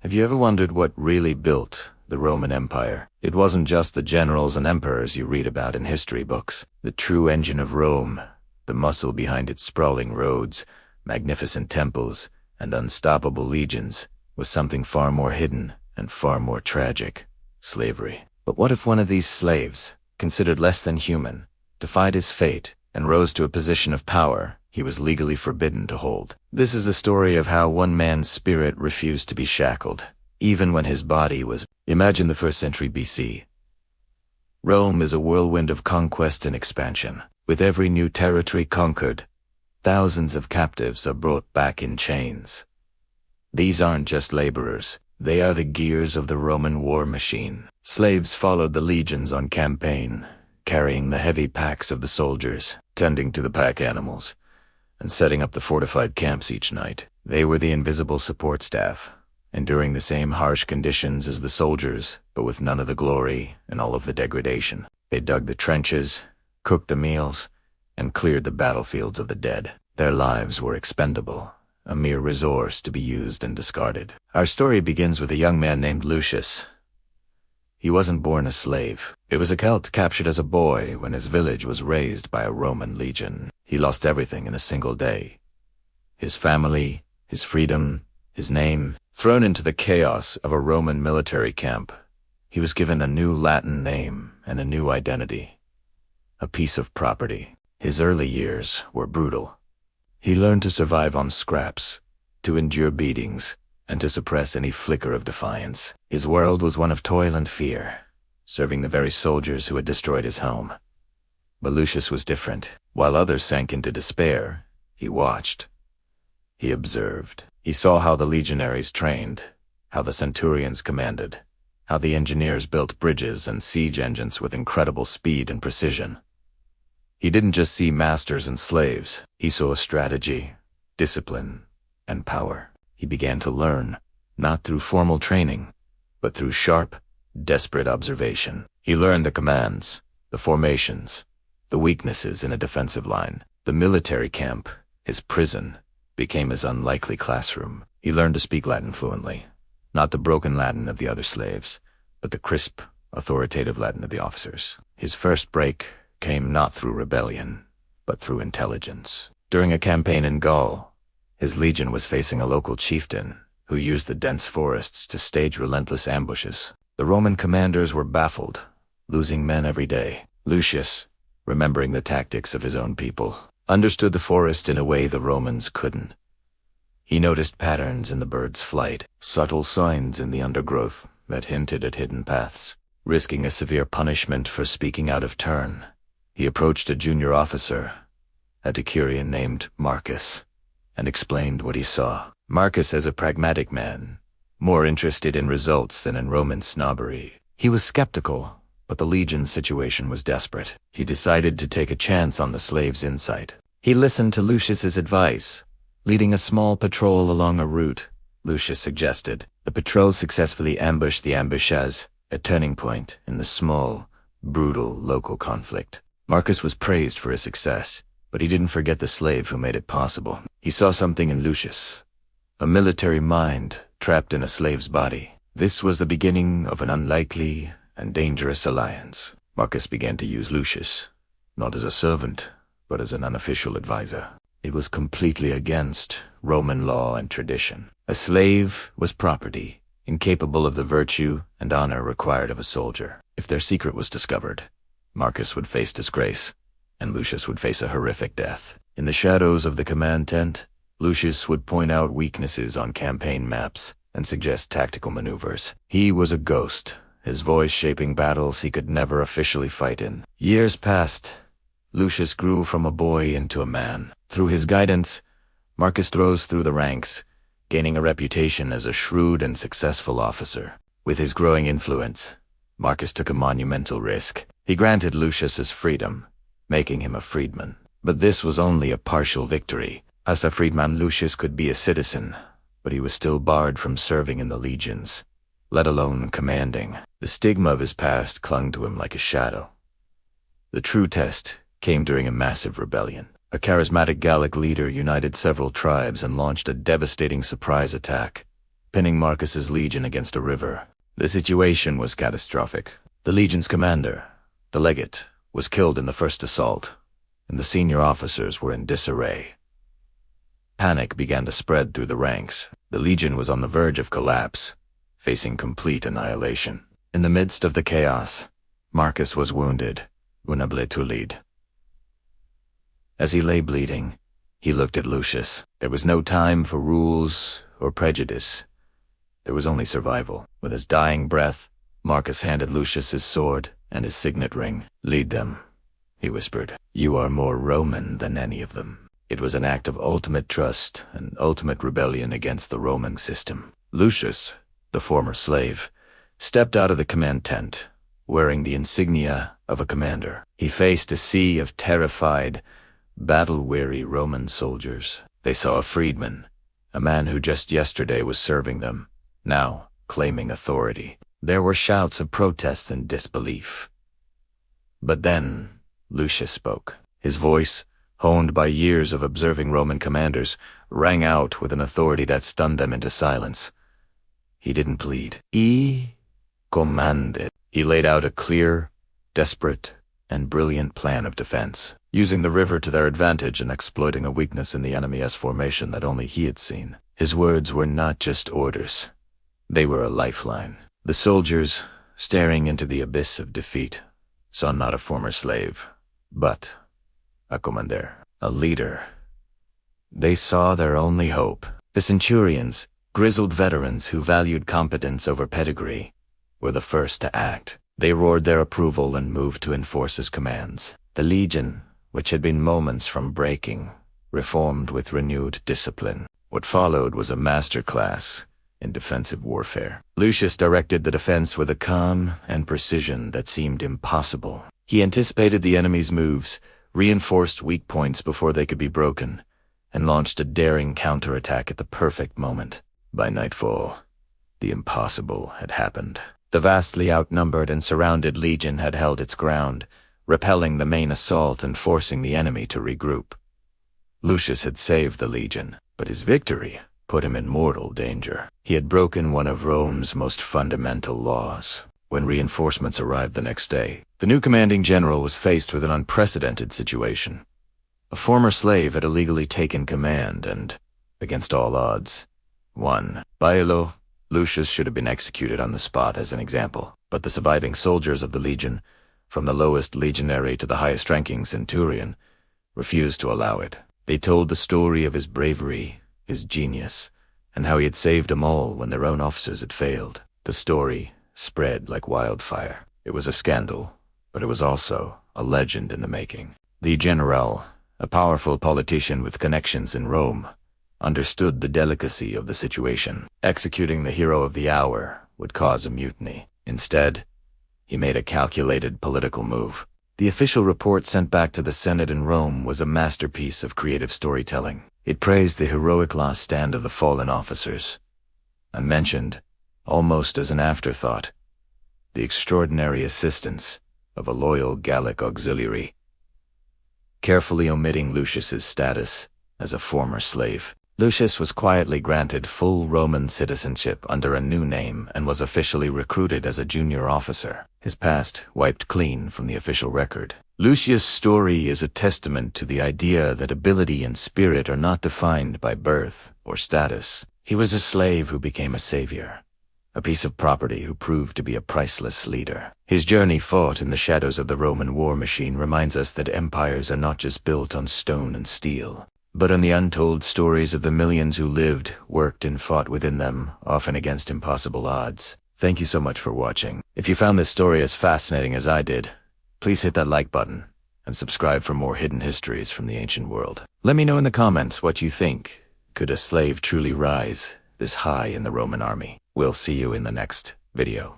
Have you ever wondered what really built the Roman Empire? It wasn't just the generals and emperors you read about in history books. The true engine of Rome, the muscle behind its sprawling roads, magnificent temples, and unstoppable legions, was something far more hidden and far more tragic: slavery. But what if one of these slaves, considered less than human, defied his fate and rose to a position of power he was legally forbidden to hold? This is the story of how one man's spirit refused to be shackled, even when his body was. Imagine the 1st century BC. Rome is a whirlwind of conquest and expansion. With every new territory conquered, thousands of captives are brought back in chains. These aren't just laborers. They are the gears of the Roman war machine. Slaves followed the legions on campaign, carrying the heavy packs of the soldiers, tending to the pack animals, and setting up the fortified camps each night. They were the invisible support staff, enduring the same harsh conditions as the soldiers, but with none of the glory and all of the degradation. They dug the trenches, cooked the meals, and cleared the battlefields of the dead. Their lives were expendable, a mere resource to be used and discarded. Our story begins with a young man named Lucius. He wasn't born a slave. It was a Celt captured as a boy when his village was razed by a Roman legion. He lost everything in a single day: his family, his freedom, his name. Thrown into the chaos of a Roman military camp, he was given a new Latin name and a new identity: a piece of property. His early years were brutal. He learned to survive on scraps, to endure beatings, and to suppress any flicker of defiance. His world was one of toil and fear, serving the very soldiers who had destroyed his home. But Lucius was different. While others sank into despair, he watched. He observed. He saw how the legionaries trained, how the centurions commanded, how the engineers built bridges and siege engines with incredible speed and precision. He didn't just see masters and slaves. He saw strategy, discipline, and power. He began to learn, not through formal training, but through sharp, desperate observation. He learned the commands, the formations, the weaknesses in a defensive line. The military camp, his prison, became his unlikely classroom. He learned to speak Latin fluently, not the broken Latin of the other slaves, but the crisp, authoritative Latin of the officers. His first break came not through rebellion, but through intelligence. During a campaign in Gaul, his legion was facing a local chieftain who used the dense forests to stage relentless ambushes. The Roman commanders were baffled, losing men every day. Lucius, remembering the tactics of his own people, understood the forest in a way the Romans couldn't. He noticed patterns in the bird's flight, subtle signs in the undergrowth that hinted at hidden paths. Risking a severe punishment for speaking out of turn, he approached a junior officer, a decurion named Marcus, and explained what he saw. Marcus, as a pragmatic man, more interested in results than in Roman snobbery. He was skeptical, but the legion's situation was desperate. He decided to take a chance on the slave's insight. He listened to Lucius's advice, leading a small patrol along a route. Lucius suggested. The patrol successfully ambushed the ambushes, a turning point in the small, brutal local conflict. Marcus was praised for his success, but he didn't forget the slave who made it possible. He saw something in Lucius, a military mind trapped in a slave's body. This was the beginning of an unlikely and dangerous alliance. Marcus began to use Lucius, not as a servant, but as an unofficial advisor. It was completely against Roman law and tradition. A slave was property, incapable of the virtue and honor required of a soldier. If their secret was discovered, Marcus would face disgrace, and Lucius would face a horrific death. In the shadows of the command tent, Lucius would point out weaknesses on campaign maps and suggest tactical maneuvers. He was a ghost, his voice shaping battles he could never officially fight in. Years passed. Lucius grew from a boy into a man. Through his guidance, Marcus rose through the ranks, gaining a reputation as a shrewd and successful officer. With his growing influence, Marcus took a monumental risk. He granted Lucius his freedom, making him a freedman. But this was only a partial victory. As a freedman, Lucius could be a citizen, but he was still barred from serving in the legions, let alone commanding. The stigma of his past clung to him like a shadow. The true test came during a massive rebellion. A charismatic Gallic leader united several tribes and launched a devastating surprise attack, pinning Marcus's legion against a river. The situation was catastrophic. The legion's commander, the legate, was killed in the first assault, and the senior officers were in disarray. Panic began to spread through the ranks. The legion was on the verge of collapse, facing complete annihilation. In the midst of the chaos, Marcus was wounded, unmatched. As he lay bleeding, he looked at Lucius. There was no time for rules or prejudice. There was only survival. With his dying breath, Marcus handed Lucius his sword and his signet ring. "Lead them," he whispered. "You are more Roman than any of them." It was an act of ultimate trust and ultimate rebellion against the Roman system. Lucius, the former slave, stepped out of the command tent, wearing the insignia of a commander. He faced a sea of terrified, battle-weary Roman soldiers. They saw a freedman, a man who just yesterday was serving them, now claiming authority. There were shouts of protest and disbelief. But then Lucius spoke. His voice, honed by years of observing Roman commanders, rang out with an authority that stunned them into silence. He didn't plead. He commanded. He laid out a clear, desperate, and brilliant plan of defense, using the river to their advantage and exploiting a weakness in the enemy's formation that only he had seen. His words were not just orders. They were a lifeline. The soldiers, staring into the abyss of defeat, saw not a former slave, but a commander, a leader. They saw their only hope. The centurions, grizzled veterans who valued competence over pedigree, were the first to act. They roared their approval and moved to enforce his commands. The legion, which had been moments from breaking, reformed with renewed discipline. What followed was a masterclass in defensive warfare. Lucius directed the defense with a calm and precision that seemed impossible. He anticipated the enemy's moves, reinforced weak points before they could be broken, and launched a daring counterattack at the perfect moment. By nightfall, the impossible had happened. The vastly outnumbered and surrounded legion had held its ground, repelling the main assault and forcing the enemy to regroup. Lucius had saved the legion, but his victory put him in mortal danger. He had broken one of Rome's most fundamental laws. When reinforcements arrived the next day, the new commanding general was faced with an unprecedented situation. A former slave had illegally taken command and, against all odds, won. Bailo, Lucius should have been executed on the spot as an example, but the surviving soldiers of the legion, from the lowest legionary to the highest-ranking centurion, refused to allow it. They told the story of his bravery, his genius, and how he had saved them all when their own officers had failed. The story spread like wildfire. It was a scandal, but it was also a legend in the making. The general, a powerful politician with connections in Rome, understood the delicacy of the situation. Executing the hero of the hour would cause a mutiny. Instead, he made a calculated political move. The official report sent back to the Senate in Rome was a masterpiece of creative storytelling. It praised the heroic last stand of the fallen officers, and mentioned, almost as an afterthought, the extraordinary assistance of a loyal Gallic auxiliary, carefully omitting Lucius's status as a former slave. Lucius was quietly granted full Roman citizenship under a new name and was officially recruited as a junior officer, his past wiped clean from the official record. Lucius' story is a testament to the idea that ability and spirit are not defined by birth or status. He was a slave who became a savior, a piece of property who proved to be a priceless leader. His journey fought in the shadows of the Roman war machine reminds us that empires are not just built on stone and steel, but on the untold stories of the millions who lived, worked, and fought within them, often against impossible odds. Thank you so much for watching. If you found this story as fascinating as I did, please hit that like button and subscribe for more hidden histories from the ancient world. Let me know in the comments what you think. Could a slave truly rise this high in the Roman army? We'll see you in the next video.